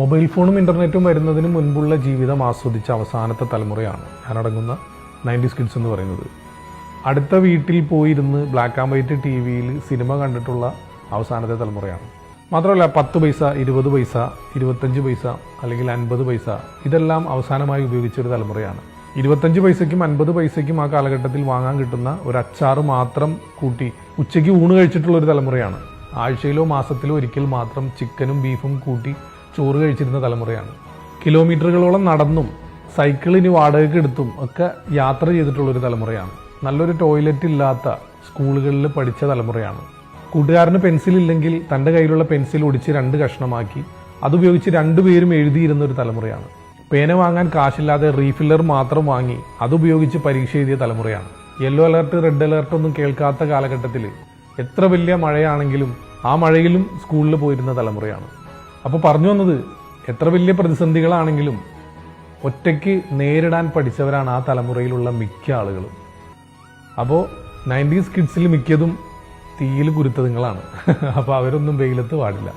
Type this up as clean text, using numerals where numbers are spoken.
Mobile ഫോണും ഇൻ്റർനെറ്റും വരുന്നതിന് മുൻപുള്ള ജീവിതം ആസ്വദിച്ച അവസാനത്തെ തലമുറയാണ് ഞാനടങ്ങുന്ന 90s കിഡ്സ് എന്ന് പറയുന്നത്. അടുത്ത വീട്ടിൽ പോയിരുന്ന് ബ്ലാക്ക് ആൻഡ് വൈറ്റ് ടി വിയിൽ സിനിമ കണ്ടിട്ടുള്ള അവസാനത്തെ തലമുറയാണ്. മാത്രമല്ല 10 പൈസ, 20 പൈസ, 25 പൈസ അല്ലെങ്കിൽ 50 പൈസ ഇതെല്ലാം അവസാനമായി ഉപയോഗിച്ചൊരു തലമുറയാണ്. 25 പൈസയ്ക്കും 50 പൈസയ്ക്കും ആ കാലഘട്ടത്തിൽ വാങ്ങാൻ കിട്ടുന്ന ഒരു അച്ചാറ് മാത്രം കൂട്ടി ഉച്ചയ്ക്ക് ഊണ് കഴിച്ചിട്ടുള്ള ഒരു തലമുറയാണ്. ആഴ്ചയിലോ മാസത്തിലോ ഒരിക്കൽ മാത്രം ചിക്കനും ബീഫും കൂട്ടി ചോറ് കഴിച്ചിരുന്ന തലമുറയാണ്. കിലോമീറ്ററുകളോളം നടന്നും സൈക്കിളിന് വാടകയ്ക്ക് എടുത്തും ഒക്കെ യാത്ര ചെയ്തിട്ടുള്ളൊരു തലമുറയാണ്. നല്ലൊരു ടോയ്ലറ്റ് ഇല്ലാത്ത സ്കൂളുകളിൽ പഠിച്ച തലമുറയാണ്. കൂട്ടുകാരന് പെൻസിൽ ഇല്ലെങ്കിൽ തൻ്റെ കയ്യിലുള്ള പെൻസിൽ ഒടിച്ച് 2 കഷ്ണമാക്കി അതുപയോഗിച്ച് 2 പേരും എഴുതിയിരുന്ന ഒരു തലമുറയാണ്. പേന വാങ്ങാൻ കാശില്ലാതെ റീഫില്ലർ മാത്രം വാങ്ങി അതുപയോഗിച്ച് പരീക്ഷ എഴുതിയ തലമുറയാണ്. യെല്ലോ അലർട്ട്, റെഡ് അലർട്ട് ഒന്നും കേൾക്കാത്ത കാലഘട്ടത്തിൽ എത്ര വലിയ മഴയാണെങ്കിലും ആ മഴയിലും സ്കൂളിൽ പോയിരുന്ന തലമുറയാണ്. അപ്പോൾ പറഞ്ഞു വന്നത്, എത്ര വലിയ പ്രതിസന്ധികളാണെങ്കിലും ഒറ്റയ്ക്ക് നേരിടാൻ പഠിച്ചവരാണ് ആ തലമുറയിലുള്ള മിക്ക ആളുകളും. അപ്പോൾ 90s കിഡ്സിൽ മിക്കതും തീയിൽ കുരുത്തതുങ്ങളാണ്. അപ്പോൾ അവരൊന്നും വെയിലത്ത് പാടില്ല.